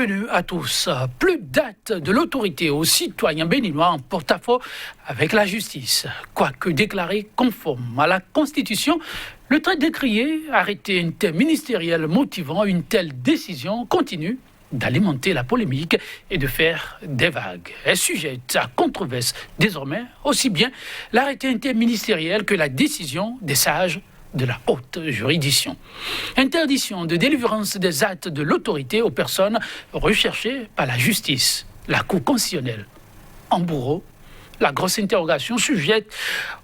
Bienvenue à tous. Plus d'actes de l'autorité aux citoyens béninois en porte-à-faux avec la justice. Quoique déclaré conforme à la Constitution, le très décrié arrêté interministériel motivant une telle décision continue d'alimenter la polémique et de faire des vagues. Elle sujette à controverse désormais aussi bien l'arrêté interministériel que la décision des sages de la haute juridiction. Interdiction de délivrance des actes de l'autorité aux personnes recherchées par la justice, la Cour constitutionnelle. En bourreau, la grosse interrogation sujette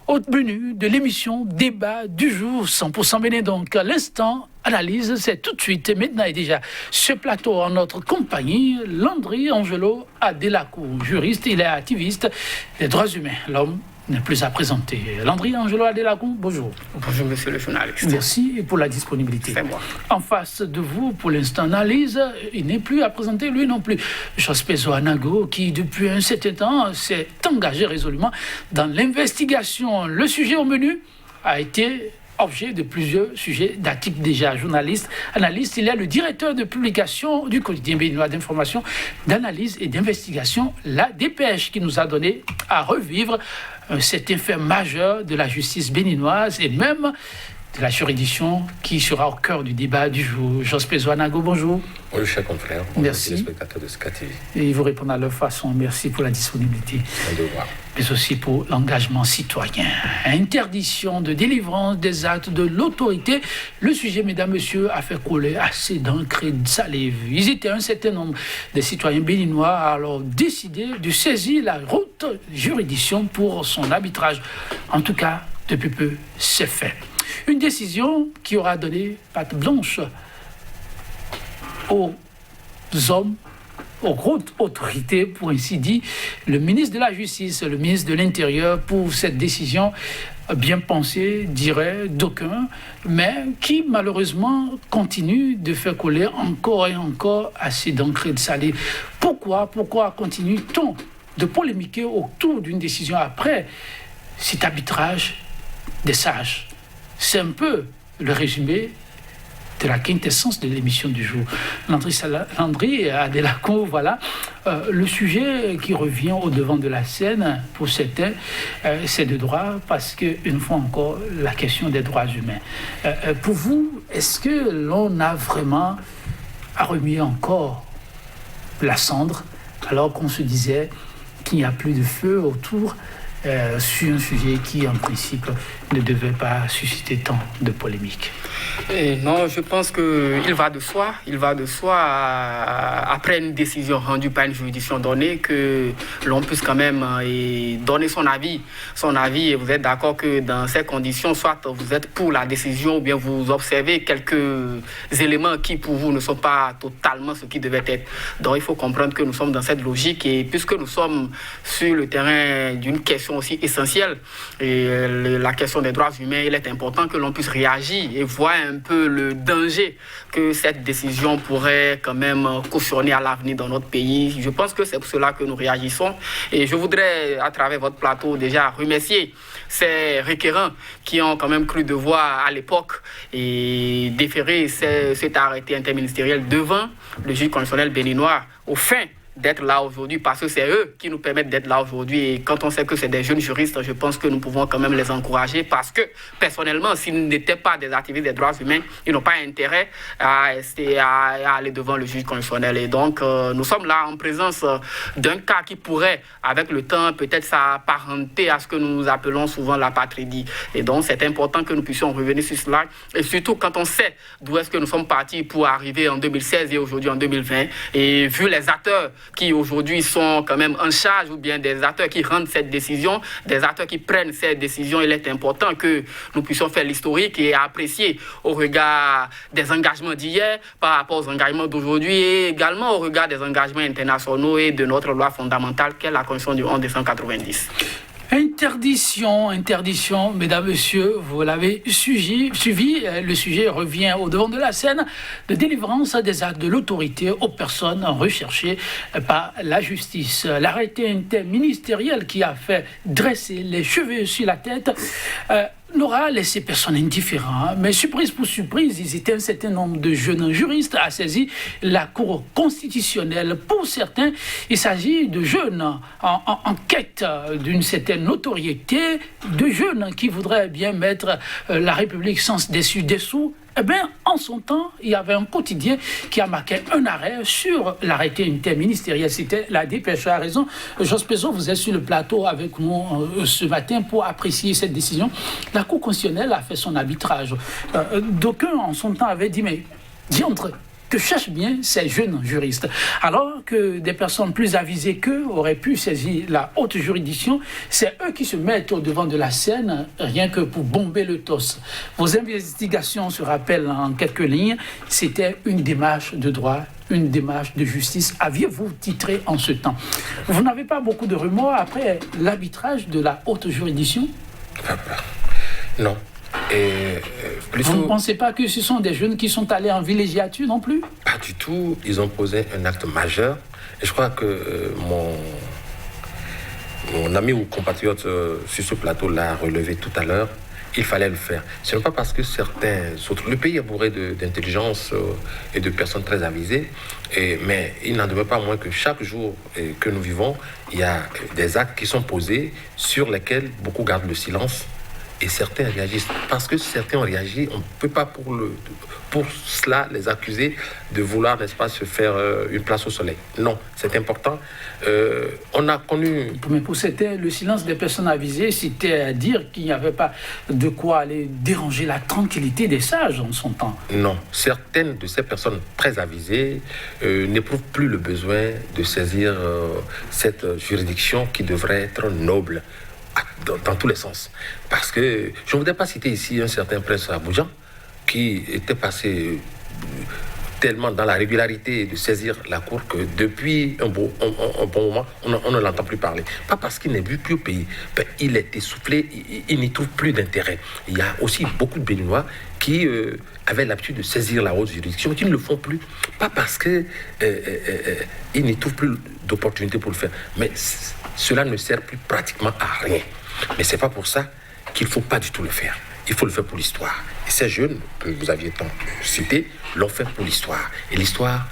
au menu de l'émission Débat du jour 100% Bénin. Donc, l'instant analyse, c'est tout de suite, maintenant et déjà, ce plateau en notre compagnie, Landry Angelo Adelacourt, juriste, il est activiste des droits humains. L'homme n'est plus à présenter. Landry Angelo Adelacourt, bonjour. Bonjour, monsieur le journaliste. Merci pour la disponibilité. C'est moi. En face de vous, pour l'instant analyse, il n'est plus à présenter, lui non plus. Jospezo Anago, qui depuis un certain temps s'est engagé résolument dans l'investigation. Le sujet au menu a été objet de plusieurs sujets d'articles déjà. Journaliste, analyste, il est le directeur de publication du quotidien béninois d'information, d'analyse et d'investigation, la Dépêche, qui nous a donné à revivre cet fait majeur de la justice béninoise et même de la juridiction qui sera au cœur du débat du jour. Jospezo Anago, bonjour. Bonjour, chers confrères. Bonjour, merci. Téléspectateurs de SCA TV. Et ils vous répondent à leur façon. Merci pour la disponibilité. Un devoir. Mais aussi pour l'engagement citoyen. Interdiction de délivrance des actes de l'autorité. Le sujet, mesdames, messieurs, a fait couler assez d'encre et de salive. Ils étaient un certain nombre de citoyens béninois à alors décidé de saisir la haute juridiction pour son arbitrage. En tout cas, depuis peu, c'est fait. Une décision qui aura donné patte blanche aux hommes, aux hautes autorités, pour ainsi dire, le ministre de la Justice, le ministre de l'Intérieur, pour cette décision bien pensée, dirait d'aucuns, mais qui malheureusement continue de faire couler encore et encore assez d'encre et de salive. Pourquoi continue-t-on de polémiquer autour d'une décision après cet arbitrage des sages? C'est un peu le résumé de la quintessence de l'émission du jour. Landry Adelacourt, voilà. Le sujet qui revient au devant de la scène, pour certains, c'est de droit, parce qu'une fois encore, la question des droits humains. Pour vous, est-ce que l'on a vraiment remis encore la cendre, alors qu'on se disait qu'il n'y a plus de feu autour sur un sujet qui, en principe, ne devait pas susciter tant de polémiques? Non, je pense qu'il va de soi, après une décision rendue par une juridiction donnée, que l'on puisse quand même donner son avis, et vous êtes d'accord que dans ces conditions, soit vous êtes pour la décision, ou bien vous observez quelques éléments qui, pour vous, ne sont pas totalement ce qui devait être. Donc, il faut comprendre que nous sommes dans cette logique, et puisque nous sommes sur le terrain d'une question aussi essentielle, et la question des droits humains, il est important que l'on puisse réagir et voir un peu le danger que cette décision pourrait quand même cautionner à l'avenir dans notre pays. Je pense que c'est pour cela que nous réagissons. Et je voudrais, à travers votre plateau, déjà remercier ces requérants qui ont quand même cru devoir à l'époque et déférer cet arrêté interministériel devant le juge constitutionnel béninois au fin d'être là aujourd'hui, parce que c'est eux qui nous permettent d'être là aujourd'hui. Et quand on sait que c'est des jeunes juristes, je pense que nous pouvons quand même les encourager, parce que personnellement, s'ils n'étaient pas des activistes des droits humains, ils n'ont pas intérêt à aller devant le juge constitutionnel. Et donc, nous sommes là en présence d'un cas qui pourrait, avec le temps, peut-être s'apparenter à ce que nous appelons souvent la patrie. Et donc, c'est important que nous puissions revenir sur cela. Et surtout, quand on sait d'où est-ce que nous sommes partis pour arriver en 2016 et aujourd'hui en 2020, et vu les acteurs qui aujourd'hui sont quand même en charge, ou bien des acteurs qui rendent cette décision, des acteurs qui prennent cette décision, il est important que nous puissions faire l'historique et apprécier au regard des engagements d'hier par rapport aux engagements d'aujourd'hui, et également au regard des engagements internationaux et de notre loi fondamentale qu'est la Constitution du 11 décembre 1990. Interdiction, mesdames, messieurs, vous l'avez suivi. Le sujet revient au devant de la scène de délivrance des actes de l'autorité aux personnes recherchées par la justice. L'arrêté interministériel qui a fait dresser les cheveux sur la tête n'aura laissé personne indifférent. Mais surprise pour surprise, ils étaient un certain nombre de jeunes juristes à saisir la Cour constitutionnelle. Pour certains, il s'agit de jeunes en quête d'une certaine notoriété, de jeunes qui voudraient bien mettre la République sans dessus-dessous. Eh bien, en son temps, il y avait un quotidien qui a marqué un arrêt sur l'arrêté interministériel. C'était la dépêche. A raison. Jos Pezo, vous êtes sur le plateau avec nous ce matin pour apprécier cette décision. La Cour constitutionnelle a fait son arbitrage. D'aucuns, en son temps, avaient dit, mais diantre, que cherchent bien ces jeunes juristes. Alors que des personnes plus avisées qu'eux auraient pu saisir la haute juridiction, c'est eux qui se mettent au devant de la scène, rien que pour bomber le torse. Vos investigations se rappellent en quelques lignes, c'était une démarche de droit, une démarche de justice. Aviez-vous titré en ce temps? Vous n'avez pas beaucoup de remords après l'arbitrage de la haute juridiction? Non. Et plutôt, vous ne pensez pas que ce sont des jeunes qui sont allés en villégiature non plus? Pas du tout. Ils ont posé un acte majeur. Et je crois que mon ami ou compatriote sur ce plateau l'a relevé tout à l'heure. Il fallait le faire. Ce n'est pas parce que certains autres... Le pays est bourré d'intelligence et de personnes très avisées, mais il n'en demeure pas moins que chaque jour que nous vivons, il y a des actes qui sont posés sur lesquels beaucoup gardent le silence. Et certains réagissent. Parce que certains ont réagi, on ne peut pas pour cela les accuser de vouloir, n'est-ce pas, se faire une place au soleil. Non, c'est important. On a connu... Mais pour certains, le silence des personnes avisées, c'était à dire qu'il n'y avait pas de quoi aller déranger la tranquillité des sages en son temps. Non, certaines de ces personnes très avisées n'éprouvent plus le besoin de saisir cette juridiction qui devrait être noble. Dans tous les sens. Parce que je ne voudrais pas citer ici un certain prince Aboujan qui était passé tellement dans la régularité de saisir la cour que depuis un bon moment, on ne l'entend plus parler. Pas parce qu'il n'est plus au pays, mais il est essoufflé, il n'y trouve plus d'intérêt. Il y a aussi beaucoup de Béninois qui avaient l'habitude de saisir la haute juridiction, qui ne le font plus. Pas parce qu'ils n'y trouvent plus d'opportunité pour le faire, mais cela ne sert plus pratiquement à rien. Mais ce n'est pas pour ça qu'il ne faut pas du tout le faire. Il faut le faire pour l'histoire. Et ces jeunes que vous aviez tant cités l'ont fait pour l'histoire. Et l'histoire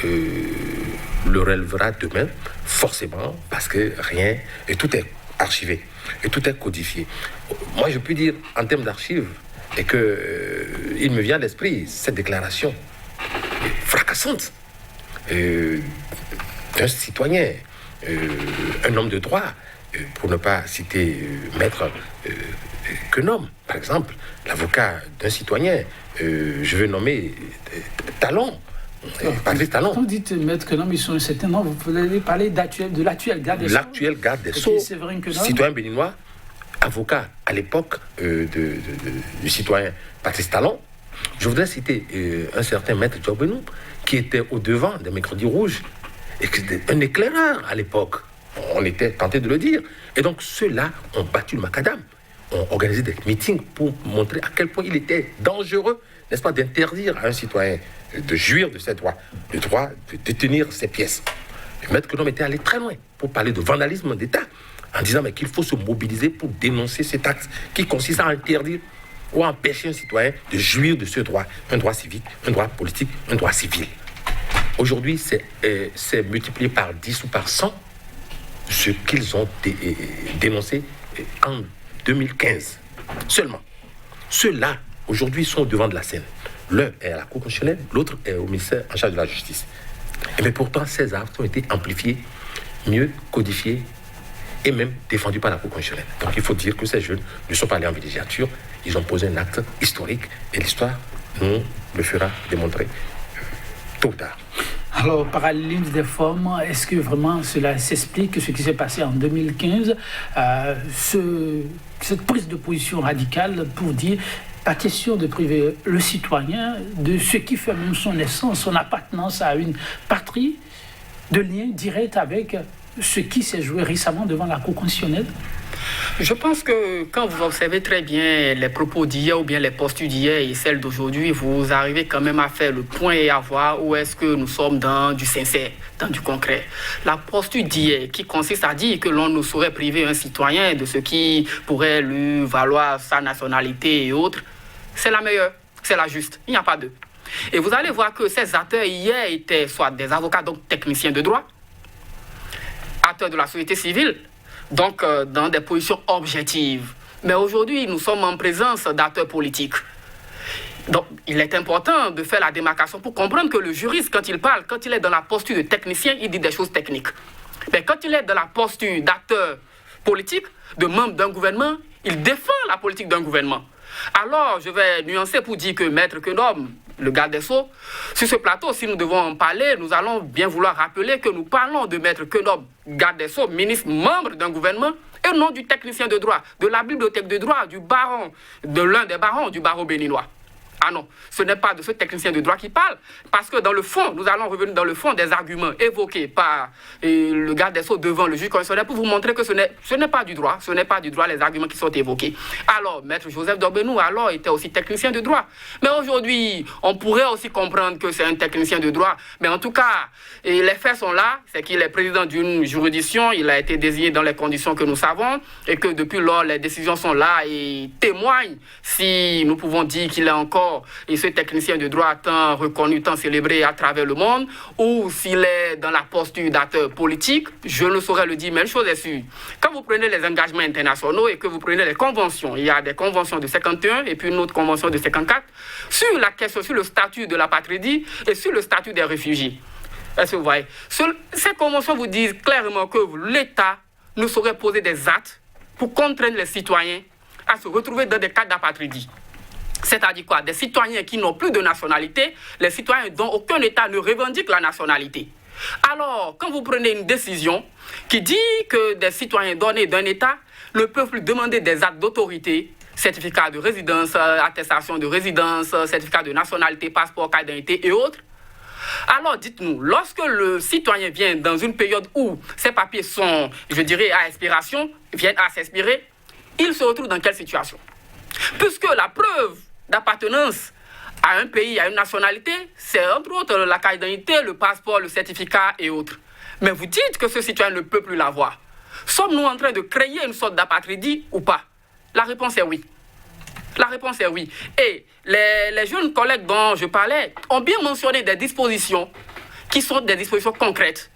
le relèvera demain, forcément, parce que rien, et tout est archivé, et tout est codifié. Moi, je peux dire, en termes d'archives, et que il me vient à l'esprit cette déclaration fracassante d'un citoyen, un homme de droit, pour ne pas citer maître Quenom, par exemple, l'avocat d'un citoyen, je veux nommer Talon, Patrice Talon. Quand vous dites maître Quenom, ils sont un certain nombre, vous pouvez parler de l'actuel garde des Sceaux. L'actuel garde des Sceaux, citoyen béninois, avocat à l'époque du citoyen Patrice Talon. Je voudrais citer un certain maître Djobenou, qui était au devant des Mercredis Rouges, et qui était un éclaireur à l'époque. On était tenté de le dire. Et donc ceux-là ont battu le macadam, ont organisé des meetings pour montrer à quel point il était dangereux, n'est-ce pas, d'interdire à un citoyen de jouir de ses droits, le droit de détenir ses pièces. Le maître Quenom était allé très loin pour parler de vandalisme d'État, en disant qu'il faut se mobiliser pour dénoncer cet acte qui consiste à interdire ou à empêcher un citoyen de jouir de ce droit, un droit civique, un droit politique, un droit civil. Aujourd'hui, c'est multiplié par 10 ou par 100 ce qu'ils ont dénoncé en 2015 seulement. Ceux-là, aujourd'hui, sont au devant de la scène. L'un est à la Cour constitutionnelle, l'autre est au ministère en charge de la justice. Mais pourtant, ces actes ont été amplifiés, mieux codifiés et même défendus par la Cour constitutionnelle. Donc il faut dire que ces jeunes ne sont pas allés en villégiature, ils ont posé un acte historique et l'histoire nous le fera démontrer tôt ou tard. Alors, parallélisme des formes, est-ce que vraiment cela s'explique, ce qui s'est passé en 2015, cette prise de position radicale pour dire pas question de priver le citoyen de ce qui fait même son essence, son appartenance à une patrie, de lien direct avec ce qui s'est joué récemment devant la Cour constitutionnelle? Je pense que quand vous observez très bien les propos d'hier ou bien les postures d'hier et celles d'aujourd'hui, vous arrivez quand même à faire le point et à voir où est-ce que nous sommes dans du sincère, dans du concret. La posture d'hier qui consiste à dire que l'on ne saurait priver un citoyen de ce qui pourrait lui valoir sa nationalité et autres, c'est la meilleure, c'est la juste, il n'y a pas deux. Et vous allez voir que ces acteurs hier étaient soit des avocats, donc techniciens de droit, acteurs de la société civile, donc dans des positions objectives. Mais aujourd'hui, nous sommes en présence d'acteurs politiques. Donc, il est important de faire la démarcation pour comprendre que le juriste, quand il parle, quand il est dans la posture de technicien, il dit des choses techniques. Mais quand il est dans la posture d'acteur politique, de membre d'un gouvernement, il défend la politique d'un gouvernement. Alors, je vais nuancer pour dire que Maître Quenome, le garde des Sceaux, sur ce plateau, si nous devons en parler, nous allons bien vouloir rappeler que nous parlons de Maître Quenome, garde des Sceaux, ministre, membre d'un gouvernement, et non du technicien de droit, de la bibliothèque de droit, du baron, de l'un des barons du barreau béninois. Ah non, ce n'est pas de ce technicien de droit qui parle, parce que dans le fond, nous allons revenir dans le fond des arguments évoqués par le garde des Sceaux devant le juge constitutionnel pour vous montrer que ce n'est pas du droit, les arguments qui sont évoqués. Alors, Maître Joseph Dorbenou, alors, était aussi technicien de droit. Mais aujourd'hui, on pourrait aussi comprendre que c'est un technicien de droit. Mais en tout cas, les faits sont là, c'est qu'il est président d'une juridiction, il a été désigné dans les conditions que nous savons, et que depuis lors, les décisions sont là et témoignent, si nous pouvons dire qu'il est encore et ce technicien de droit tant reconnu, tant célébré à travers le monde, ou s'il est dans la posture d'acteur politique, je ne saurais le dire, mais une chose est sûre. Quand vous prenez les engagements internationaux et que vous prenez les conventions, il y a des conventions de 51 et puis une autre convention de 54, sur la question, sur le statut de la patrie et sur le statut des réfugiés. Est-ce que vous voyez? Ces conventions vous disent clairement que l'État ne saurait poser des actes pour contraindre les citoyens à se retrouver dans des cas d'apatridie. C'est-à-dire quoi? Des citoyens qui n'ont plus de nationalité, les citoyens dont aucun État ne revendique la nationalité. Alors, quand vous prenez une décision qui dit que des citoyens donnés d'un État ne peuvent plus demander des actes d'autorité, certificat de résidence, attestation de résidence, certificat de nationalité, passeport, carte d'identité et autres, alors dites-nous, lorsque le citoyen vient dans une période où ses papiers sont, je dirais, à expiration, viennent à s'expirer, il se retrouve dans quelle situation? Puisque la preuve d'appartenance à un pays, à une nationalité, c'est entre autres la carte d'identité, le passeport, le certificat et autres. Mais vous dites que ce citoyen ne peut plus l'avoir. Sommes-nous en train de créer une sorte d'apatridie ou pas? La réponse est oui. La réponse est oui. Et les jeunes collègues dont je parlais ont bien mentionné des dispositions qui sont des dispositions concrètes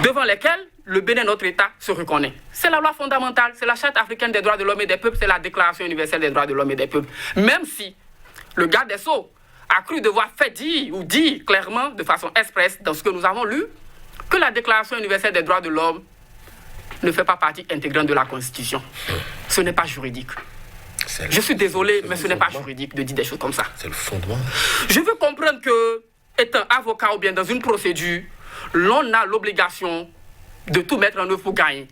devant lesquelles le Bénin, notre État, se reconnaît. C'est la loi fondamentale, c'est la Charte africaine des droits de l'homme et des peuples, c'est la Déclaration universelle des droits de l'homme et des peuples. Même si le garde des Sceaux a cru devoir faire dire ou dire clairement, de façon expresse, dans ce que nous avons lu, que la Déclaration universelle des droits de l'homme ne fait pas partie intégrante de la Constitution. Ce n'est pas juridique. Je suis désolé, mais ce n'est pas juridique de dire des choses comme ça. C'est le fondement. Je veux comprendre que, étant avocat ou bien dans une procédure, l'on a l'obligation de tout mettre en œuvre pour gagner.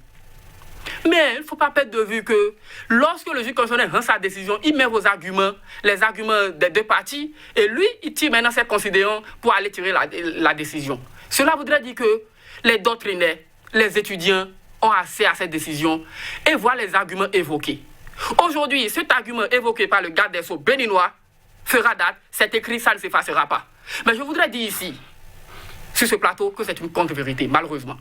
Mais il ne faut pas perdre de vue que lorsque le juge constitutionnel rend sa décision, il met vos arguments, les arguments des deux parties, et lui, il tire maintenant ses considérants pour aller tirer la décision. Cela voudrait dire que les doctrinaires, les étudiants ont accès à cette décision et voient les arguments évoqués. Aujourd'hui, cet argument évoqué par le garde des Sceaux béninois fera date, c'est écrit, ça ne s'effacera pas. Mais je voudrais dire ici, sur ce plateau, que c'est une contre-vérité, malheureusement.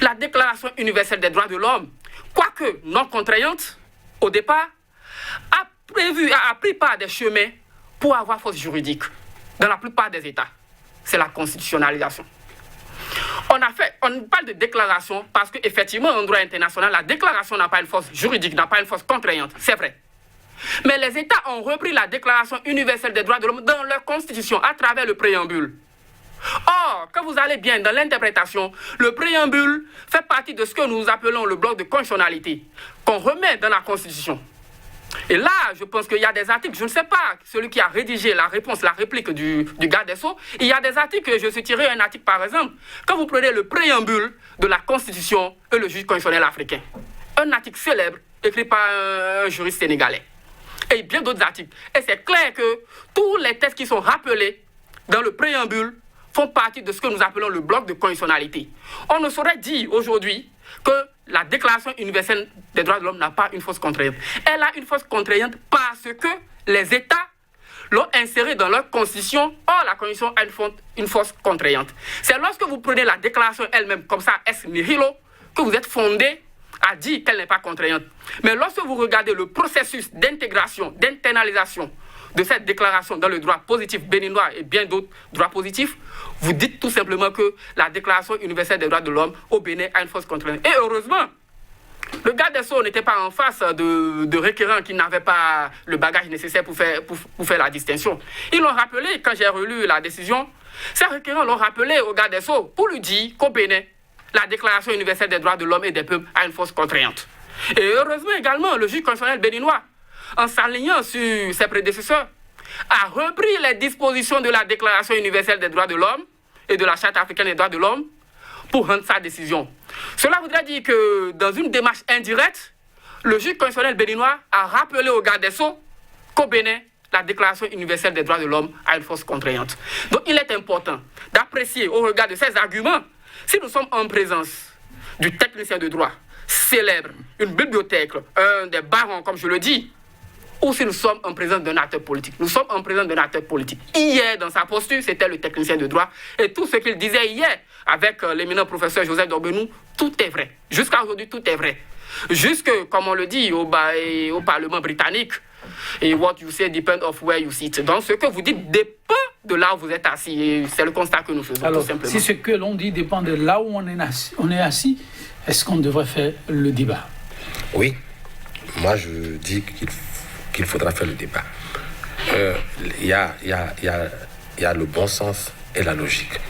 La Déclaration universelle des droits de l'homme, quoique non contraignante, au départ, a pris part des chemins pour avoir force juridique dans la plupart des États. C'est la constitutionnalisation. On parle de déclaration parce qu'effectivement, en droit international, la déclaration n'a pas une force juridique, n'a pas une force contraignante, c'est vrai. Mais les États ont repris la Déclaration universelle des droits de l'homme dans leur constitution à travers le préambule. Or, quand vous allez bien dans l'interprétation, le préambule fait partie de ce que nous appelons le bloc de conditionnalité, qu'on remet dans la Constitution. Et là, je pense qu'il y a des articles, je ne sais pas, celui qui a rédigé la réponse, la réplique du garde des Sceaux, il y a des articles, je suis tiré un article par exemple, quand vous prenez le préambule de la Constitution et le juge constitutionnel africain, un article célèbre écrit par un juriste sénégalais, et bien d'autres articles. Et c'est clair que tous les textes qui sont rappelés dans le préambule font partie de ce que nous appelons le bloc de conditionnalité. On ne saurait dire aujourd'hui que la Déclaration universelle des droits de l'homme n'a pas une force contraignante. Elle a une force contraignante parce que les États l'ont insérée dans leur constitution. Or, la constitution a une force contraignante. C'est lorsque vous prenez la déclaration elle-même, comme ça, ex nihilo, que vous êtes fondé à dire qu'elle n'est pas contraignante. Mais lorsque vous regardez le processus d'intégration, d'internalisation de cette déclaration dans le droit positif béninois et bien d'autres droits positifs, vous dites tout simplement que la Déclaration universelle des droits de l'homme au Bénin a une force contraignante. Et heureusement, le garde des Sceaux n'était pas en face de requérants qui n'avaient pas le bagage nécessaire pour faire la distinction. Ils l'ont rappelé, quand j'ai relu la décision, ces requérants l'ont rappelé au garde des Sceaux pour lui dire qu'au Bénin, la Déclaration universelle des droits de l'homme et des peuples a une force contraignante. Et heureusement également, le juge constitutionnel béninois, en s'alignant sur ses prédécesseurs, a repris les dispositions de la Déclaration universelle des droits de l'homme et de la Charte africaine des droits de l'homme pour rendre sa décision. Cela voudrait dire que dans une démarche indirecte, le juge constitutionnel béninois a rappelé au garde des Sceaux qu'au Bénin, la Déclaration universelle des droits de l'homme a une force contraignante. Donc il est important d'apprécier au regard de ces arguments si nous sommes en présence du technicien de droit célèbre, une bibliothèque, un des barons, comme je le dis, ou si nous sommes en présence d'un acteur politique. Nous sommes en présence d'un acteur politique. Hier, dans sa posture, c'était le technicien de droit. Et tout ce qu'il disait hier, avec l'éminent professeur Joseph Dorbenou, tout est vrai. Jusqu'à aujourd'hui, tout est vrai. Jusque, comme on le dit au Parlement britannique, et what you say depends of where you sit. Donc, ce que vous dites dépend de là où vous êtes assis. Et c'est le constat que nous faisons. Alors, tout simplement. Si ce que l'on dit dépend de là où on est assis, est-ce qu'on devrait faire le débat? Oui. Moi, je dis qu'il faudra faire le débat. Il y a le bon sens et la logique.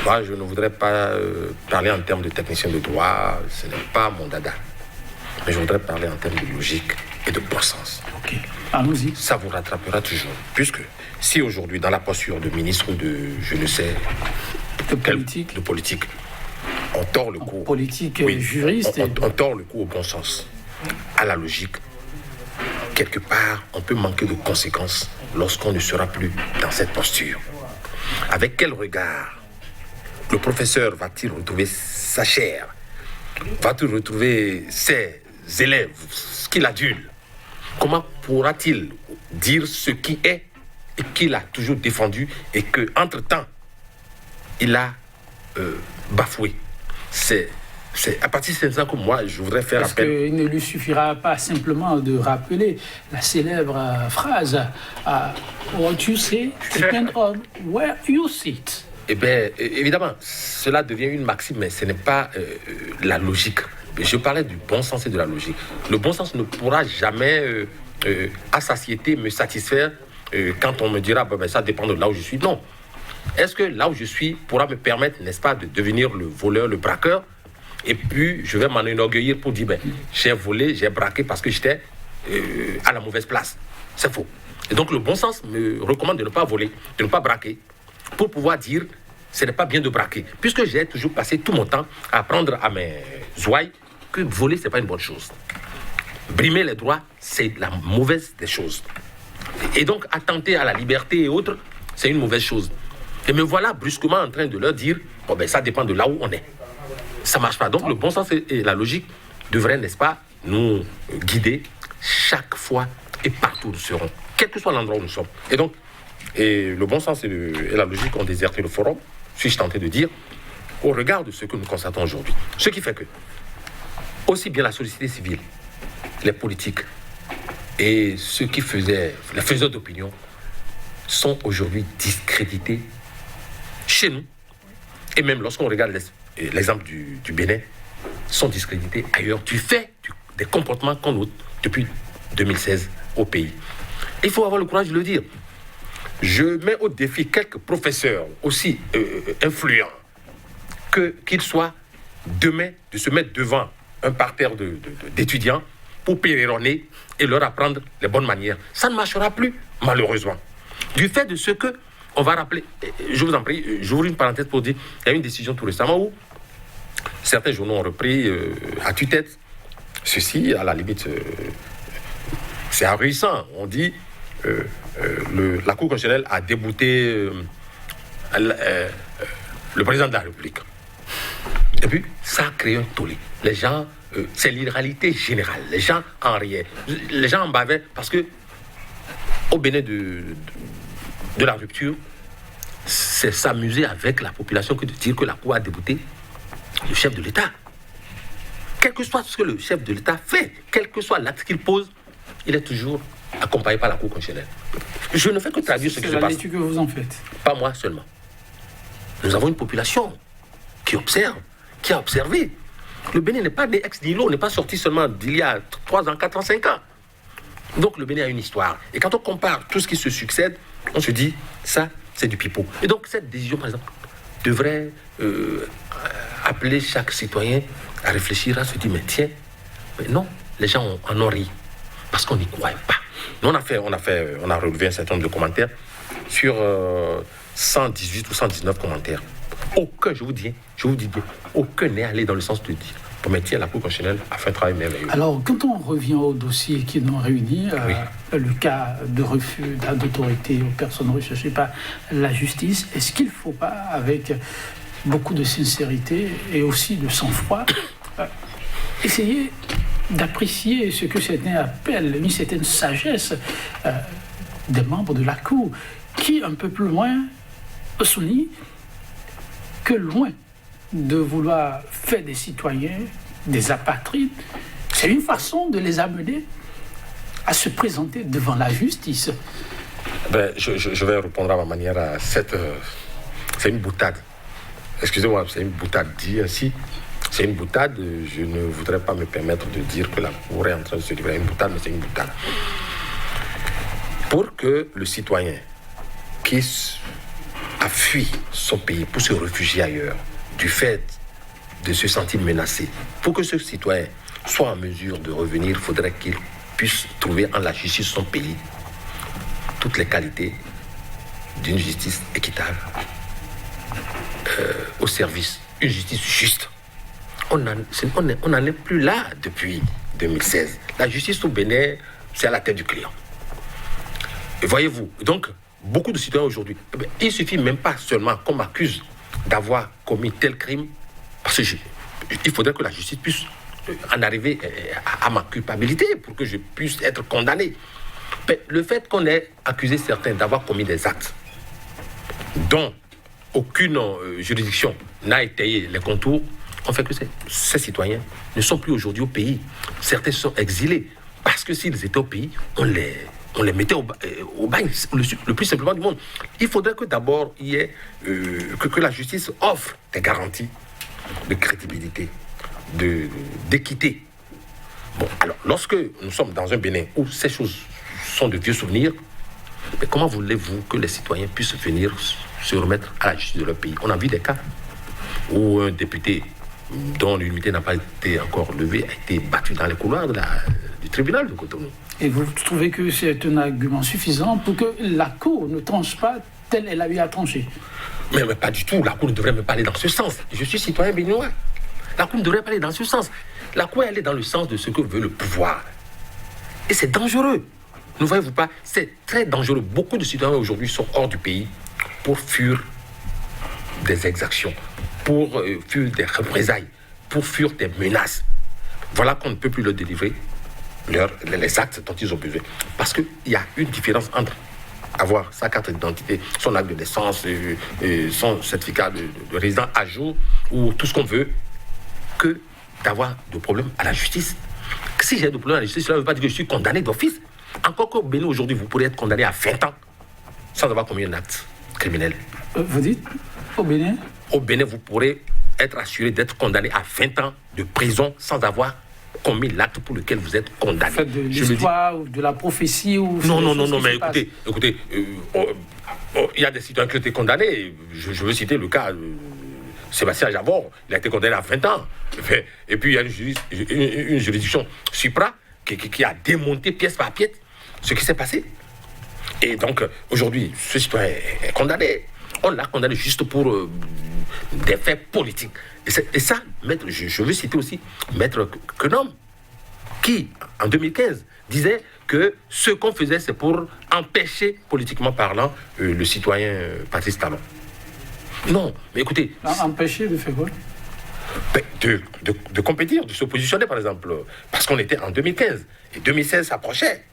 Moi, je ne voudrais pas parler en termes de technicien de droit, ce n'est pas mon dada. Mais je voudrais parler en termes de logique et de bon sens. Ok, allons-y. Ça vous rattrapera toujours. Puisque si aujourd'hui, dans la posture de ministre ou de, je ne sais, de politique, on tord le cou. Politique, juriste. On tord le cou au bon sens, à la logique. Quelque part, on peut manquer de conséquences lorsqu'on ne sera plus dans cette posture. Avec quel regard le professeur va-t-il retrouver sa chair? Va-t-il retrouver ses élèves, ce qu'il adule? Comment pourra-t-il dire ce qui est et qu'il a toujours défendu et qu'entre-temps, il a bafoué? C'est à partir de ça que moi, je voudrais faire appel. Parce qu'il ne lui suffira pas simplement de rappeler la célèbre phrase What you say depends on where you sit. Eh bien, évidemment, cela devient une maxime, mais ce n'est pas la logique. Je parlais du bon sens et de la logique. Le bon sens ne pourra jamais, à satiété, me satisfaire quand on me dira ça dépend de là où je suis. Non. Est-ce que là où je suis pourra me permettre, n'est-ce pas, de devenir le voleur, le braqueur? Et puis, je vais m'en enorgueillir pour dire, j'ai volé, j'ai braqué parce que j'étais à la mauvaise place. C'est faux. Et donc, le bon sens me recommande de ne pas voler, de ne pas braquer, pour pouvoir dire, ce n'est pas bien de braquer. Puisque j'ai toujours passé tout mon temps à apprendre à mes ouailles que voler, ce n'est pas une bonne chose. Brimer les droits, c'est la mauvaise des choses. Et donc, attenter à la liberté et autres, c'est une mauvaise chose. Et me voilà brusquement en train de leur dire, ça dépend de là où on est. Ça ne marche pas. Donc le bon sens et la logique devraient, n'est-ce pas, nous guider chaque fois et partout où nous serons, quel que soit l'endroit où nous sommes. Et donc, le bon sens et la logique ont déserté le forum, suis-je tenté de dire, au regard de ce que nous constatons aujourd'hui. Ce qui fait que, aussi bien la société civile, les politiques et ceux qui faisaient, les faiseurs d'opinion, sont aujourd'hui discrédités chez nous. Et même lorsqu'on regarde l'exemple du Bénin, sont discrédités ailleurs du fait des comportements qu'on note depuis 2016 au pays. Il faut avoir le courage de le dire. Je mets au défi quelques professeurs aussi influents qu'ils soient demain de se mettre devant un parterre d'étudiants pour péréronner et leur apprendre les bonnes manières. Ça ne marchera plus, malheureusement. Du fait de ce que on va rappeler, je vous en prie, j'ouvre une parenthèse pour dire, il y a une décision tout récemment où certains journaux ont repris à tue-tête ceci, à la limite, c'est ahurissant. On dit, la Cour constitutionnelle a débouté le président de la République. Et puis, ça a créé un tollé. Les gens, c'est l'irréalité générale. Les gens en riaient. Les gens en bavaient parce que, au Bénin de la rupture, c'est s'amuser avec la population que de dire que la Cour a débouté le chef de l'État. Quel que soit ce que le chef de l'État fait, quel que soit l'acte qu'il pose, il est toujours accompagné par la Cour constitutionnelle. Je ne fais que traduire ce qui se passe. C'est la lecture que vous en faites. Pas moi seulement. Nous avons une population qui observe, qui a observé. Le Bénin n'est pas né ex nihilo, n'est pas sorti seulement d'il y a 3 ans, 4 ans, 5 ans. Donc le Bénin a une histoire. Et quand on compare tout ce qui se succède, on se dit, ça, c'est du pipeau. Et donc cette décision, par exemple, devrait appeler chaque citoyen à réfléchir, à se dire, mais tiens, mais non, les gens en ont ri, parce qu'on n'y croit pas. Nous, on a relevé un certain nombre de commentaires sur 118 ou 119 commentaires. Aucun, je vous dis bien, aucun n'est allé dans le sens de dire, pour mettre la Cour constitutionnelle a fait un travail merveilleux. Alors, quand on revient au dossier qui nous réunit, le cas de refus d'autorité aux personnes recherchées par la justice, est-ce qu'il ne faut pas, avec beaucoup de sincérité et aussi de sang-froid, essayer d'apprécier ce que certains appellent une certaine sagesse des membres de la Cour, qui, un peu plus loin, souligne que loin de vouloir faire des citoyens des apatrides, c'est une façon de les amener à se présenter devant la justice. Je vais répondre à ma manière à cette... c'est une boutade. Excusez-moi, c'est une boutade dit ainsi. C'est une boutade. Je ne voudrais pas me permettre de dire que la Cour est en train de se livrer à une boutade, mais c'est une boutade. Pour que le citoyen qui a fui son pays pour se réfugier ailleurs, du fait de se sentir menacé, pour que ce citoyen soit en mesure de revenir, il faudrait qu'il puisse trouver en la justice de son pays toutes les qualités d'une justice équitable, au service, une justice juste. On n'en est plus là depuis 2016. La justice au Bénin, c'est à la tête du client. Et voyez-vous, donc, beaucoup de citoyens aujourd'hui, il suffit même pas seulement qu'on m'accuse d'avoir commis tel crime, parce qu'il faudrait que la justice puisse en arriver à ma culpabilité pour que je puisse être condamné. Mais le fait qu'on ait accusé certains d'avoir commis des actes dont aucune juridiction n'a étayé les contours, on fait que ces citoyens ne sont plus aujourd'hui au pays. Certains sont exilés parce que s'ils étaient au pays, on les mettait au bagne, le plus simplement du monde. Il faudrait que d'abord il y ait que la justice offre des garanties de crédibilité, d'équité. Bon, alors, lorsque nous sommes dans un Bénin où ces choses sont de vieux souvenirs, mais comment voulez-vous que les citoyens puissent venir se remettre à la justice de leur pays? On a vu des cas où un député dont l'unité n'a pas été encore levée a été battu dans les couloirs du tribunal de Cotonou. Et vous trouvez que c'est un argument suffisant pour que la Cour ne tranche pas telle elle a eu à trancher? Mais pas du tout. La Cour ne devrait même pas aller dans ce sens. Je suis citoyen béninois. La Cour ne devrait pas aller dans ce sens. La Cour, elle est dans le sens de ce que veut le pouvoir. Et c'est dangereux. Ne voyez-vous pas? C'est très dangereux. Beaucoup de citoyens aujourd'hui sont hors du pays pour fuir des exactions, pour fuir des représailles, pour fuir des menaces. Voilà qu'on ne peut plus leur délivrer les actes dont ils ont besoin. Parce qu'il y a une différence entre avoir sa carte d'identité, son acte de naissance, son certificat de résident à jour, ou tout ce qu'on veut, que d'avoir de problèmes à la justice. Si j'ai des problèmes à la justice, cela ne veut pas dire que je suis condamné d'office. Encore qu'au Bénin, aujourd'hui, vous pourrez être condamné à 20 ans sans avoir commis un acte criminel. Vous dites au Bénin? Au Bénin, vous pourrez être assuré d'être condamné à 20 ans de prison sans avoir commis l'acte pour lequel vous êtes condamné. Faites de l'histoire ou de la prophétie ou... Non, mais écoutez, il y a des citoyens qui ont été condamnés. Je veux citer le cas de Sébastien Javor. Il a été condamné à 20 ans. Et puis il y a une juridiction supra qui a démonté pièce par pièce ce qui s'est passé. Et donc, aujourd'hui, ce citoyen est condamné. On l'a condamné juste pour des faits politiques. Et ça, maître, je veux citer aussi maître Quenom, qui, en 2015, disait que ce qu'on faisait, c'est pour empêcher, politiquement parlant, le citoyen Patrice Talon. Non, mais écoutez... Empêcher de faire quoi? De compétir, de se positionner, par exemple. Parce qu'on était en 2015. Et 2016 s'approchait.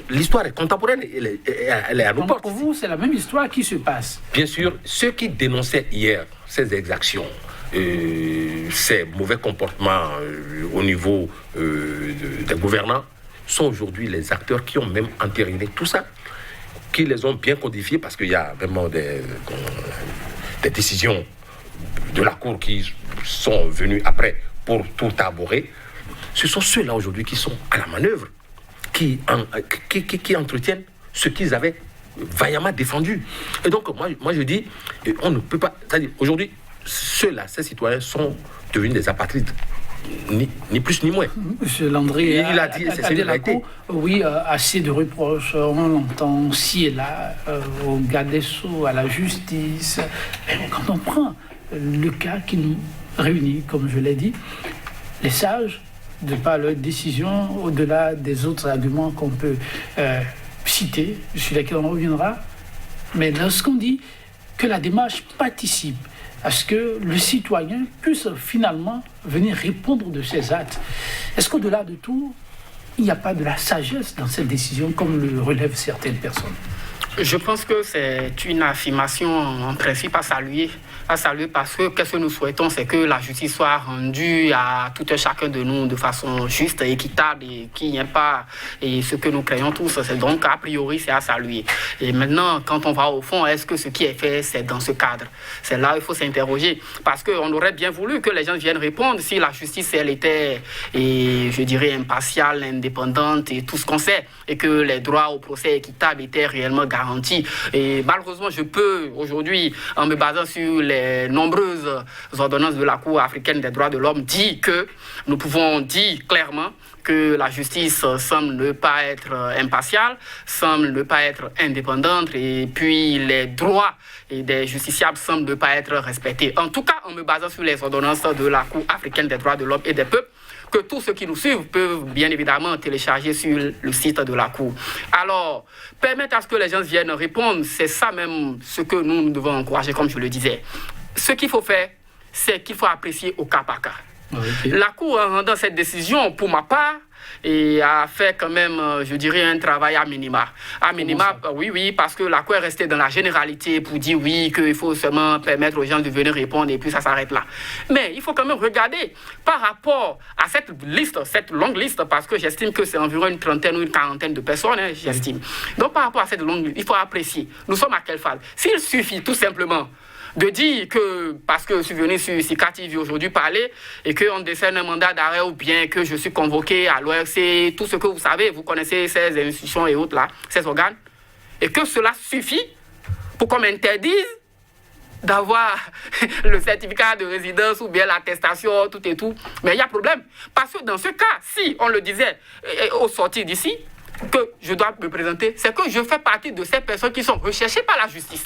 L'histoire est contemporaine, elle est à nos portes. Pour vous, c'est la même histoire qui se passe. Bien sûr, ceux qui dénonçaient hier ces exactions, ces mauvais comportements au niveau des gouvernants, sont aujourd'hui les acteurs qui ont même entériné tout ça, qui les ont bien codifiés, parce qu'il y a vraiment des décisions de la Cour qui sont venues après pour tout aborder. Ce sont ceux-là aujourd'hui qui sont à la manœuvre, qui entretiennent ce qu'ils avaient vaillamment défendu. Et donc, moi je dis, on ne peut pas... C'est-à-dire, aujourd'hui, ceux-là, ces citoyens sont devenus des apatrides. Ni plus ni moins. Monsieur Landry, il a dit, c'est une réalité. Oui, assez de reproches, on l'entend ci et là, au garde des Sceaux, à la justice. Mais quand on prend le cas qui nous réunit, comme je l'ai dit, les sages, de par leur décision, au-delà des autres arguments qu'on peut citer, sur lesquels on reviendra, mais lorsqu'on dit que la démarche participe à ce que le citoyen puisse finalement venir répondre de ses actes, est-ce qu'au-delà de tout, il n'y a pas de la sagesse dans cette décision, comme le relèvent certaines personnes? Je pense que c'est une affirmation en principe à saluer parce que qu'est-ce que nous souhaitons, c'est que la justice soit rendue à tout un chacun de nous de façon juste, équitable et qu'il n'y ait pas et ce que nous craignons tous. C'est donc a priori c'est à saluer. Et maintenant, quand on va au fond, est-ce que ce qui est fait, c'est dans ce cadre? C'est là où il faut s'interroger parce qu'on aurait bien voulu que les gens viennent répondre si la justice, elle était, et je dirais, impartiale, indépendante et tout ce qu'on sait, et que les droits au procès équitable étaient réellement garantis. Et malheureusement, je peux aujourd'hui, en me basant sur les nombreuses ordonnances de la Cour africaine des droits de l'homme, dire que nous pouvons dire clairement que la justice semble ne pas être impartiale, semble ne pas être indépendante, et puis les droits des justiciables semblent ne pas être respectés. En tout cas, en me basant sur les ordonnances de la Cour africaine des droits de l'homme et des peuples, que tous ceux qui nous suivent peuvent bien évidemment télécharger sur le site de la Cour. Alors, permettre à ce que les gens viennent répondre, c'est ça même ce que nous devons encourager, comme je le disais. Ce qu'il faut faire, c'est qu'il faut apprécier au cas par cas. Okay. La Cour, en rendant cette décision, pour ma part, et a fait quand même, je dirais, un travail à minima. À minima, oui, parce que la Cour est restée dans la généralité pour dire oui, qu'il faut seulement permettre aux gens de venir répondre et puis ça s'arrête là. Mais il faut quand même regarder par rapport à cette liste, cette longue liste, parce que j'estime que c'est environ une trentaine ou une quarantaine de personnes, j'estime. Donc par rapport à cette longue liste, il faut apprécier. Nous sommes à quelle phase? S'il suffit tout simplement de dire que, parce que je suis venu sur Sika TV aujourd'hui parler et qu'on décerne un mandat d'arrêt ou bien que je suis convoqué à l'ORC, tout ce que vous savez, vous connaissez ces institutions et autres là, ces organes, et que cela suffit pour qu'on m'interdise d'avoir le certificat de résidence ou bien l'attestation, tout et tout. Mais il y a problème. Parce que dans ce cas, si on le disait au sortir d'ici, que je dois me présenter, c'est que je fais partie de ces personnes qui sont recherchées par la justice.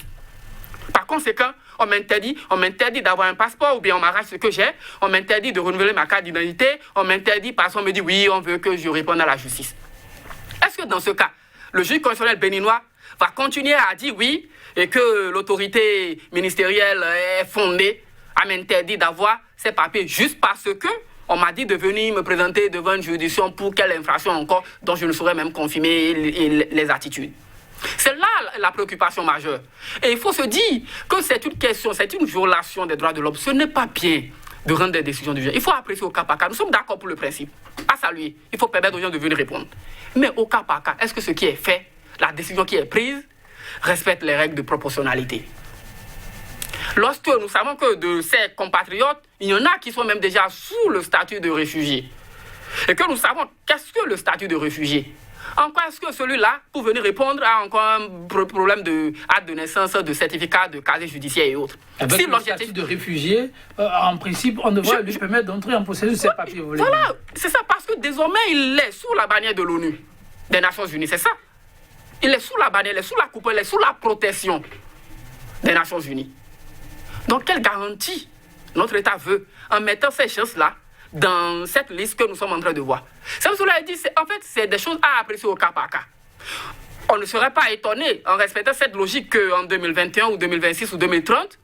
Par conséquent, on m'interdit d'avoir un passeport ou bien on m'arrache ce que j'ai, on m'interdit de renouveler ma carte d'identité, on m'interdit parce qu'on me dit oui, on veut que je réponde à la justice. Est-ce que dans ce cas, le juge constitutionnel béninois va continuer à dire oui et que l'autorité ministérielle est fondée à m'interdire d'avoir ces papiers juste parce que on m'a dit de venir me présenter devant une juridiction pour quelle infraction encore dont je ne saurais même confirmer les attitudes? C'est là la préoccupation majeure. Et il faut se dire que c'est une question, c'est une violation des droits de l'homme. Ce n'est pas bien de rendre des décisions du genre. Il faut apprécier au cas par cas. Nous sommes d'accord pour le principe. À saluer. Il faut permettre aux gens de venir répondre. Mais au cas par cas, est-ce que ce qui est fait, la décision qui est prise, respecte les règles de proportionnalité? Lorsque nous savons que de ces compatriotes, il y en a qui sont même déjà sous le statut de réfugié. Et que nous savons qu'est-ce que le statut de réfugié? En quoi est-ce que celui-là, pour venir répondre à encore un problème de acte de naissance, de certificat, de casier judiciaire et autres? Avec le statut de réfugié, en principe, on devrait lui permettre d'entrer en possession de ses papiers. Voilà, c'est ça, parce que désormais, il est sous la bannière de l'ONU, des Nations Unies, c'est ça. Il est sous la bannière, il est sous la coupe, il est sous la protection des Nations Unies. Donc, quelle garantie notre État veut en mettant ces choses-là dans cette liste que nous sommes en train de voir? C'est pour cela que je dis, en fait, c'est des choses à apprécier au cas par cas. on ne serait pas étonné, en respectant cette logique, qu'en 2021 ou 2026 ou 2030,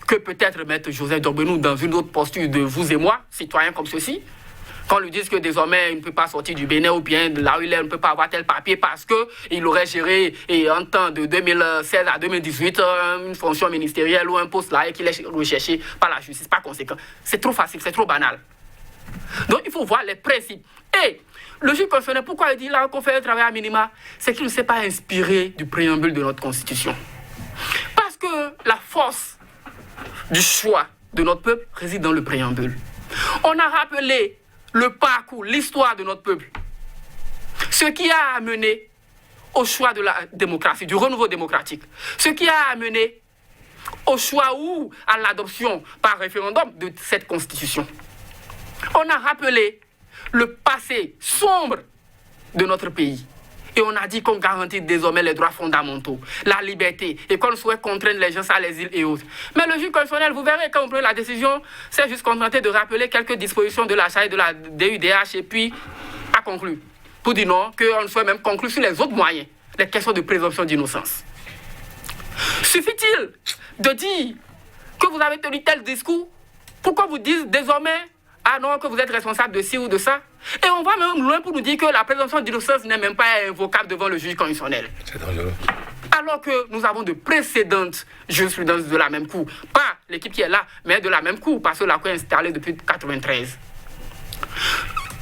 que peut-être mettre Joseph Diogbenou dans une autre posture de vous et moi, citoyens comme ceci, qu'on lui dise que désormais il ne peut pas sortir du Bénin ou bien de là où il est, il ne peut pas avoir tel papier parce qu'il aurait géré en temps de 2016 à 2018 une fonction ministérielle ou un poste là et qu'il est recherché par la justice. Par conséquent, c'est trop facile, c'est trop banal. Donc il faut voir les principes. Et le juge constitutionnel, pourquoi il dit là qu'on fait un travail à minima? C'est qu'il ne s'est pas inspiré du préambule de notre Constitution. Parce que la force du choix de notre peuple réside dans le préambule. On a rappelé le parcours, l'histoire de notre peuple. Ce qui a amené au choix de la démocratie, du renouveau démocratique. Ce qui a amené au choix ou à l'adoption par référendum de cette constitution. On a rappelé le passé sombre de notre pays. Et on a dit qu'on garantit désormais les droits fondamentaux, la liberté, et qu'on souhaite contraindre les gens à l'exil et autres. Mais le juge constitutionnel, vous verrez, quand on prend la décision, c'est juste contenté de rappeler quelques dispositions de la charte de la DUDH et puis a conclu. Pour dire non, qu'on ne souhaite même conclure sur les autres moyens, les questions de présomption d'innocence. Suffit-il de dire que vous avez tenu tel discours pour qu'on vous dise désormais ah non, que vous êtes responsable de ci ou de ça. Et on va même loin pour nous dire que la présomption d'innocence n'est même pas invocable devant le juge constitutionnel. C'est dangereux. Alors que nous avons de précédentes jurisprudences de la même cour. Pas l'équipe qui est là, mais de la même cour, parce que la cour est installée depuis 1993.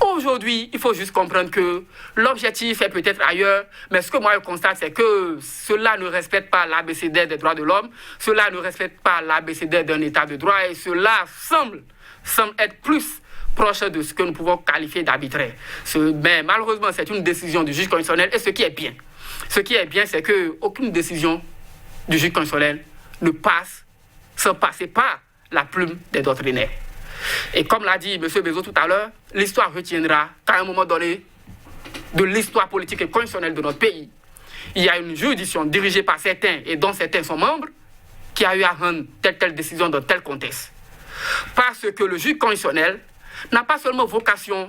Aujourd'hui, il faut juste comprendre que l'objectif est peut-être ailleurs, mais ce que moi je constate, c'est que cela ne respecte pas l'ABCD des droits de l'homme, cela ne respecte pas l'ABCD d'un état de droit, et cela semble être plus proche de ce que nous pouvons qualifier d'arbitraire. Mais malheureusement, c'est une décision du juge constitutionnel, et ce qui est bien, c'est qu'aucune décision du juge constitutionnel ne passe sans passer par la plume des doctrinaires. Et comme l'a dit M. Bézot tout à l'heure, l'histoire retiendra qu'à un moment donné de l'histoire politique et constitutionnelle de notre pays, il y a une juridiction dirigée par certains et dont certains sont membres qui a eu à rendre telle décision dans tel contexte. Parce que le juge constitutionnel n'a pas seulement vocation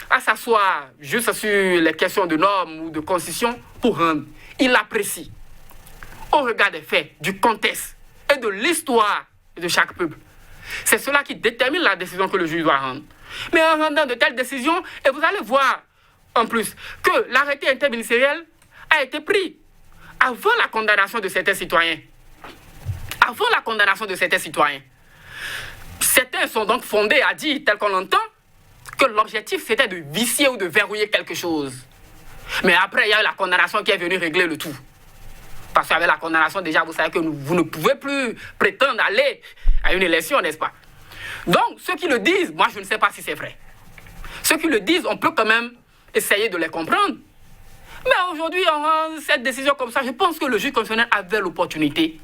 à s'asseoir juste sur les questions de normes ou de constitution pour rendre. Il apprécie, au regard des faits, du contexte et de l'histoire de chaque peuple. C'est cela qui détermine la décision que le juge doit rendre. Mais en rendant de telles décisions, et vous allez voir en plus que l'arrêté interministériel a été pris avant la condamnation de certains citoyens. Avant la condamnation de certains citoyens. Certains sont donc fondés à dire, tel qu'on l'entend, que l'objectif c'était de vicier ou de verrouiller quelque chose. Mais après, il y a eu la condamnation qui est venue régler le tout. Parce qu'avec la condamnation, déjà, vous savez que vous ne pouvez plus prétendre aller à une élection, n'est-ce pas? Donc, ceux qui le disent, moi, je ne sais pas si c'est vrai. Ceux qui le disent, on peut quand même essayer de les comprendre. Mais aujourd'hui, on rend cette décision comme ça. Je pense que le juge constitutionnel avait l'opportunité.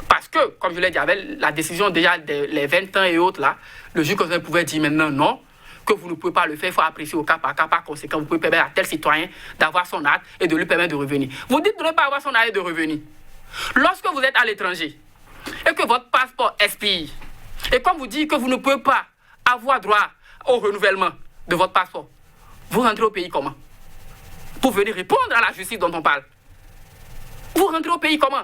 Parce que, comme je l'ai dit, avec la décision déjà des 20 ans et autres, là, le juge constitutionnel pouvait dire maintenant non, que vous ne pouvez pas le faire, il faut apprécier au cas par conséquent, vous pouvez permettre à tel citoyen d'avoir son acte et de lui permettre de revenir. Vous dites de ne pas avoir son acte et de revenir. Lorsque vous êtes à l'étranger et que votre passeport expire, et qu'on vous dit que vous ne pouvez pas avoir droit au renouvellement de votre passeport, vous rentrez au pays comment? Pour venir répondre à la justice dont on parle. Vous rentrez au pays comment?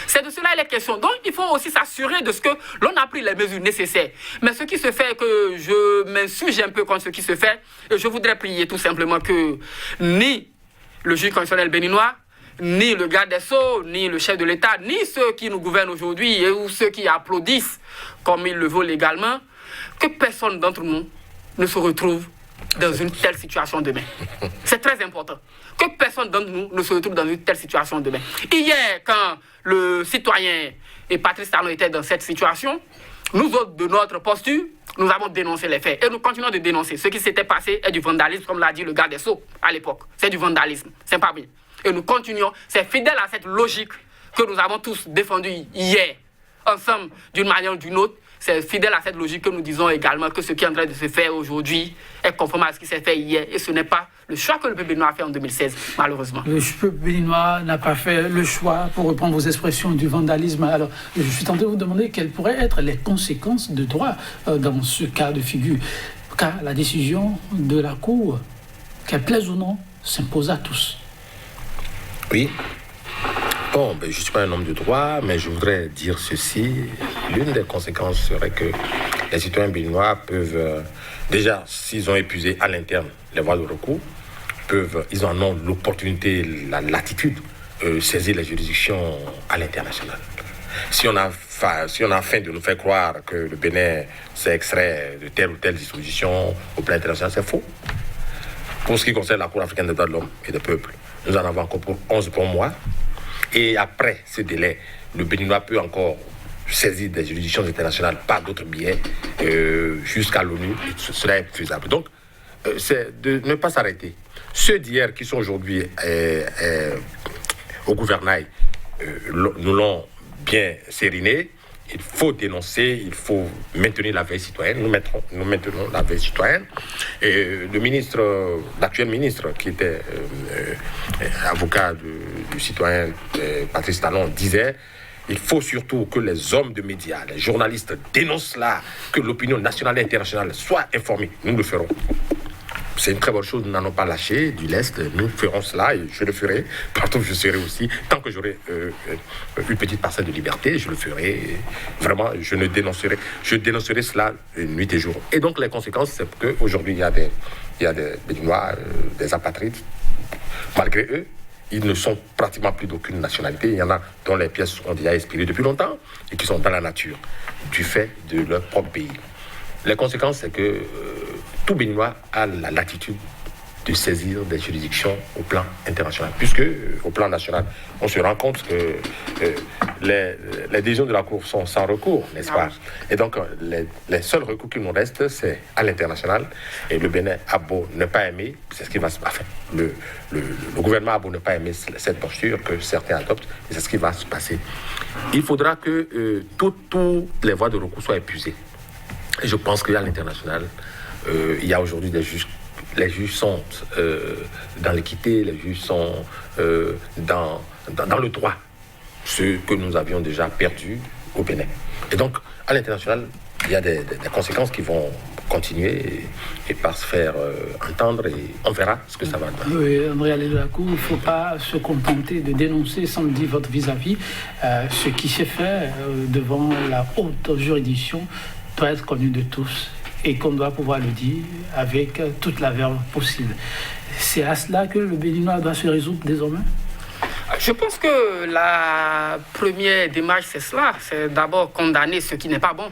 C'est de cela il est question. Donc, il faut aussi s'assurer de ce que l'on a pris les mesures nécessaires. Mais ce qui se fait, que je m'insurge un peu contre ce qui se fait, et je voudrais prier tout simplement que ni le juge constitutionnel béninois, ni le garde des Sceaux, ni le chef de l'État, ni ceux qui nous gouvernent aujourd'hui, ou ceux qui applaudissent comme ils le veulent légalement, que personne d'entre nous ne se retrouve dans une telle situation demain. C'est très important. Que personne d'entre nous ne se retrouve dans une telle situation demain. Hier, quand le citoyen et Patrice Talon étaient dans cette situation, nous autres, de notre posture, nous avons dénoncé les faits. Et nous continuons de dénoncer. Ce qui s'était passé est du vandalisme, comme l'a dit le garde des Sceaux à l'époque. C'est du vandalisme. C'est pas bien. Et nous continuons. C'est fidèle à cette logique que nous avons tous défendue hier, ensemble, d'une manière ou d'une autre. C'est fidèle à cette logique que nous disons également que ce qui est en train de se faire aujourd'hui est conforme à ce qui s'est fait hier. Et ce n'est pas le choix que le peuple béninois a fait en 2016, malheureusement. Le peuple béninois n'a pas fait le choix, pour reprendre vos expressions, du vandalisme. Alors, je suis tenté de vous demander quelles pourraient être les conséquences de droit dans ce cas de figure. Car la décision de la Cour, qu'elle plaise ou non, s'impose à tous. Oui. Bon, je ne suis pas un homme de droit, mais je voudrais dire ceci. L'une des conséquences serait que les citoyens béninois peuvent, déjà, s'ils ont épuisé à l'interne les voies de recours, ils en ont l'opportunité, la latitude, saisir les juridictions à l'international. Si on a faim de nous faire croire que le Bénin s'est extrait de telle ou telle disposition au plan international, c'est faux. Pour ce qui concerne la Cour africaine des droits de l'homme et des peuples, nous en avons encore pour 11 bons mois. Et après ce délai, le Béninois peut encore saisir des juridictions internationales par d'autres biais jusqu'à l'ONU. Cela est faisable. Donc, c'est de ne pas s'arrêter. Ceux d'hier qui sont aujourd'hui au gouvernail nous l'ont bien sériné. Il faut dénoncer, il faut maintenir la veille citoyenne. Nous maintenons la veille citoyenne. Et l'actuel ministre, qui était avocat du citoyen Patrice Talon, disait: il faut surtout que les hommes de médias, les journalistes dénoncent cela, que l'opinion nationale et internationale soit informée. Nous le ferons. C'est une très bonne chose, nous n'en avons pas lâché du lest, nous ferons cela et je le ferai partout où je serai aussi. Tant que j'aurai une petite parcelle de liberté, je le ferai. Vraiment, je dénoncerai cela nuit et jour. Et donc les conséquences, c'est qu'aujourd'hui, il y a des Béninois, des apatrides. Malgré eux, ils ne sont pratiquement plus d'aucune nationalité. Il y en a dont les pièces ont déjà expiré depuis longtemps et qui sont dans la nature, du fait de leur propre pays. Les conséquences, c'est que tout Béninois a la latitude de saisir des juridictions au plan international. Puisque, au plan national, on se rend compte que les décisions de la Cour sont sans recours, n'est-ce pas? Et donc, les seuls recours qui nous restent, c'est à l'international. Et le Bénin a beau ne pas aimer, c'est ce qui va se passer. Le gouvernement a beau ne pas aimer cette posture que certains adoptent, et c'est ce qui va se passer. Il faudra que toutes les voies de recours soient épuisées. Et je pense qu'à l'international, il y a aujourd'hui des juges. Les juges sont dans l'équité, les juges sont dans le droit, ce que nous avions déjà perdu au Bénin. Et donc, à l'international, il y a des conséquences qui vont continuer et par se faire entendre, et on verra ce que ça va donner. Oui, André Alé-Delacour, il ne faut pas se contenter de dénoncer sans le dire votre vis-à-vis. Ce qui s'est fait devant la haute juridiction doit être connu de tous et qu'on doit pouvoir le dire avec toute la verve possible. C'est à cela que le Béninois doit se résoudre désormais? Je pense que la première démarche, c'est cela. C'est d'abord condamner ce qui n'est pas bon.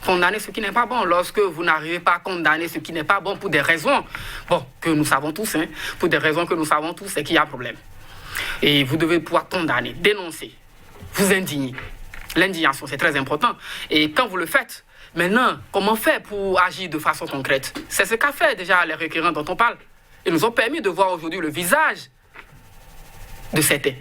Condamner ce qui n'est pas bon. Lorsque vous n'arrivez pas à condamner ce qui n'est pas bon pour des raisons, que nous savons tous, pour des raisons que nous savons tous, c'est qu'il y a un problème. Et vous devez pouvoir condamner, dénoncer, vous indigner. L'indignation, c'est très important. Et quand vous le faites, maintenant, comment faire pour agir de façon concrète? C'est ce qu'a fait déjà les requérants dont on parle. Ils nous ont permis de voir aujourd'hui le visage de certains.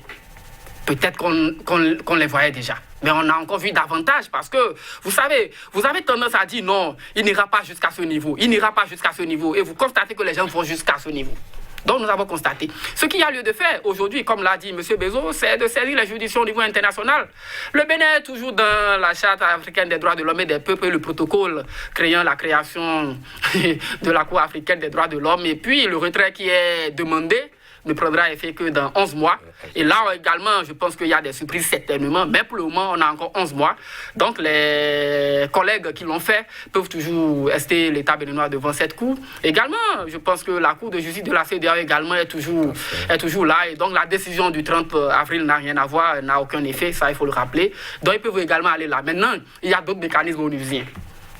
Peut-être qu'on les voyait déjà. Mais on a encore vu davantage parce que, vous savez, vous avez tendance à dire non, il n'ira pas jusqu'à ce niveau, il n'ira pas jusqu'à ce niveau. Et vous constatez que les gens vont jusqu'à ce niveau. Donc nous avons constaté. Ce qu'il y a lieu de faire aujourd'hui, comme l'a dit M. Bezos, c'est de saisir les juridictions au niveau international. Le Bénin est toujours dans la Charte africaine des droits de l'homme et des peuples et le protocole créant la création de la Cour africaine des droits de l'homme. Et puis le retrait qui est demandé ne prendra effet que dans 11 mois. Et là également, je pense qu'il y a des surprises certainement, mais pour le moment, on a encore 11 mois. Donc les collègues qui l'ont fait peuvent toujours rester l'État béninois devant cette cour. Également, je pense que la Cour de justice de la CEDEAO également est toujours là. Et donc la décision du 30 avril n'a rien à voir, n'a aucun effet, ça il faut le rappeler. Donc ils peuvent également aller là. Maintenant, il y a d'autres mécanismes onusiens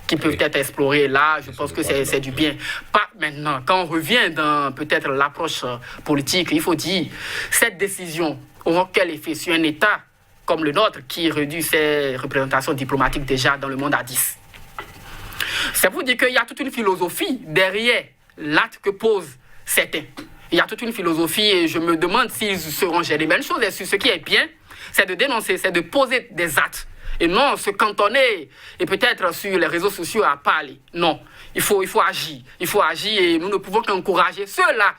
qui peuvent être explorés là, je pense que c'est du bien. Pas maintenant. Quand on revient dans peut-être l'approche politique, il faut dire, cette décision aura quel effet sur un État comme le nôtre qui réduit ses représentations diplomatiques déjà dans le monde à 10. C'est pour dire qu'il y a toute une philosophie derrière l'acte que posent certains. Il y a toute une philosophie et je me demande s'ils seront gérés. Mais une chose est sûre, ce qui est bien, c'est de dénoncer, c'est de poser des actes. Et non se cantonner et peut-être sur les réseaux sociaux à parler. Non, il faut agir. Il faut agir et nous ne pouvons qu'encourager ceux-là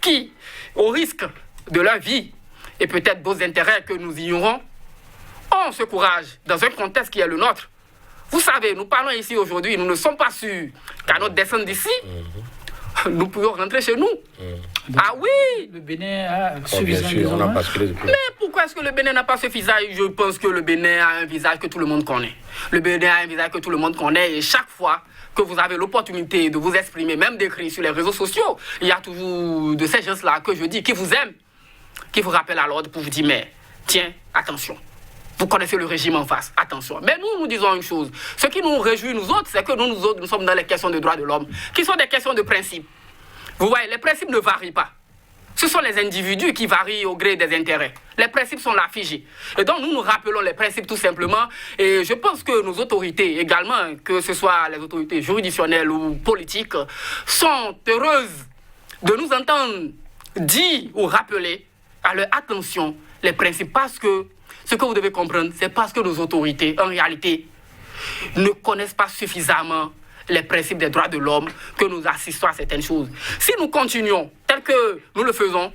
qui, au risque de leur vie et peut-être d'autres intérêts que nous ignorons, ont ce courage dans un contexte qui est le nôtre. Vous savez, nous parlons ici aujourd'hui, nous ne sommes pas sûrs qu'à notre descente d'ici, nous pouvons rentrer chez nous. Ah oui! Le Bénin a suffisamment de visage. Mais pourquoi est-ce que le Bénin n'a pas ce visage? Je pense que le Bénin a un visage que tout le monde connaît. Le Bénin a un visage que tout le monde connaît et chaque fois que vous avez l'opportunité de vous exprimer, même d'écrire sur les réseaux sociaux, il y a toujours de ces gens-là que je dis qui vous aiment, qui vous rappellent à l'ordre pour vous dire, mais tiens, attention. Vous connaissez le régime en face, attention. Mais nous disons une chose. Ce qui nous réjouit, nous autres, c'est que nous autres, nous sommes dans les questions de droits de l'homme, qui sont des questions de principe. Vous voyez, les principes ne varient pas. Ce sont les individus qui varient au gré des intérêts. Les principes sont là, figés. Et donc, nous rappelons les principes tout simplement. Et je pense que nos autorités également, que ce soit les autorités juridictionnelles ou politiques, sont heureuses de nous entendre dire ou rappeler à leur attention les principes. Parce que ce que vous devez comprendre, c'est parce que nos autorités, en réalité, ne connaissent pas suffisamment les principes des droits de l'homme que nous assistons à certaines choses. Si nous continuons tel que nous le faisons,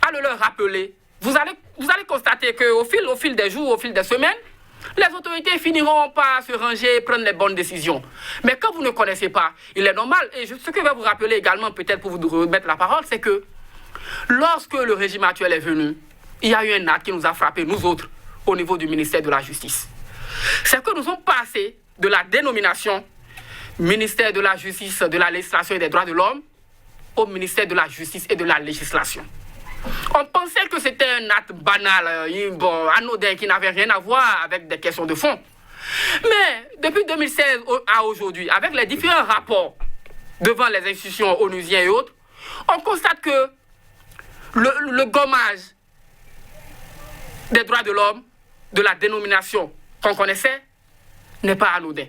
à le leur rappeler, vous allez constater qu'au fil des jours, au fil des semaines, les autorités finiront par se ranger et prendre les bonnes décisions. Mais quand vous ne connaissez pas, il est normal, et ce que je vais vous rappeler également, peut-être pour vous remettre la parole, c'est que lorsque le régime actuel est venu, il y a eu un acte qui nous a frappé, nous autres, au niveau du ministère de la Justice. C'est que nous sommes passés de la dénomination ministère de la Justice, de la législation et des droits de l'homme au ministère de la Justice et de la législation. On pensait que c'était un acte banal, anodin, qui n'avait rien à voir avec des questions de fond. Mais depuis 2016 à aujourd'hui, avec les différents rapports devant les institutions onusiennes et autres, on constate que le gommage des droits de l'homme, de la dénomination qu'on connaissait, n'est pas anodin.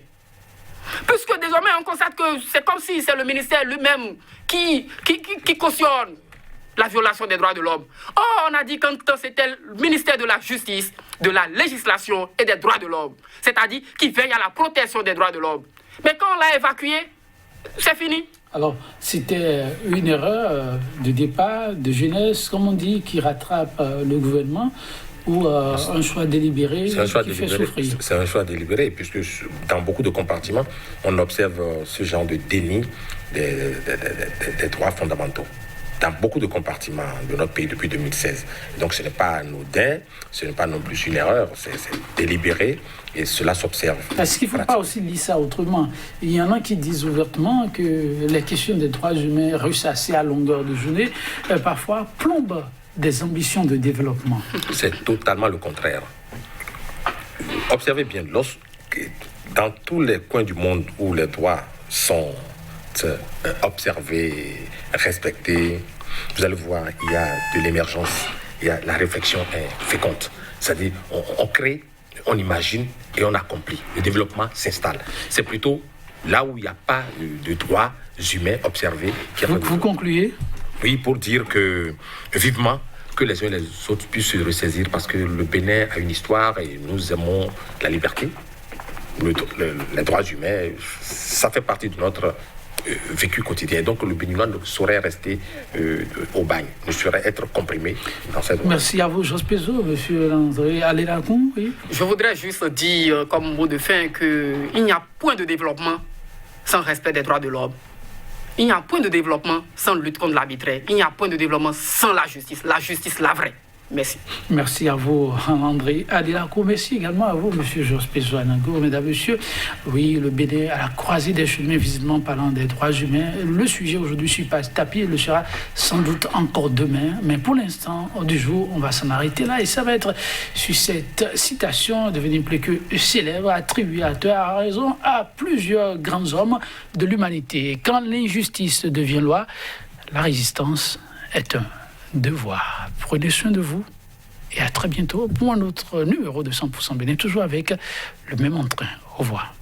Puisque désormais, on constate que c'est comme si c'est le ministère lui-même qui cautionne la violation des droits de l'homme. Or, on a dit quand c'était le ministère de la Justice, de la législation et des droits de l'homme. C'est-à-dire qui veille à la protection des droits de l'homme. Mais quand on l'a évacué, c'est fini. Alors, c'était une erreur de départ, de jeunesse, comme on dit, qui rattrape le gouvernement, ou un choix délibéré qui fait souffrir. C'est un choix délibéré, puisque dans beaucoup de compartiments, on observe ce genre de déni des droits fondamentaux. Dans beaucoup de compartiments de notre pays depuis 2016. Donc ce n'est pas anodin, ce n'est pas non plus une erreur, c'est délibéré et cela s'observe. Est-ce qu'il ne faut pas aussi lire ça autrement? Il y en a qui disent ouvertement que les questions des droits humains ressassées à longueur de journée, parfois plombent des ambitions de développement. C'est totalement le contraire. Observez bien, dans tous les coins du monde où les droits sont observés, respectés, vous allez voir, il y a de l'émergence, la réflexion est féconde. C'est-à-dire, on crée, on imagine et on accomplit. Le développement s'installe. C'est plutôt là où il n'y a pas de droits humains observés. Vous concluez? Oui, pour dire que vivement que les uns et les autres puissent se ressaisir parce que le Bénin a une histoire et nous aimons la liberté. Les droits humains, ça fait partie de notre vécu quotidien. Donc le Béninois ne saurait rester au bagne, ne saurait être comprimé dans cette... Merci à vous, Jos Pezo, monsieur André Alelacon. Oui. Je voudrais juste dire comme mot de fin qu'il n'y a point de développement sans respect des droits de l'homme. Il n'y a point de développement sans lutte contre l'arbitraire. Il n'y a point de développement sans la justice la vraie. Merci. Merci à vous, André Adilako. Merci également à vous, monsieur Jos Pezo Anango. Mesdames, messieurs, oui, le Bénin à la croisée des chemins, visiblement parlant des droits humains. Le sujet aujourd'hui sur Passe Tapis, il le sera sans doute encore demain. Mais pour l'instant, du jour, on va s'en arrêter là. Et ça va être sur cette citation devenue plus que célèbre, attribuée à tort, à raison à plusieurs grands hommes de l'humanité. Quand l'injustice devient loi, la résistance est un devoir. Prenez soin de vous et à très bientôt pour un autre numéro de 100% Bénin, toujours avec le même entrain. Au revoir.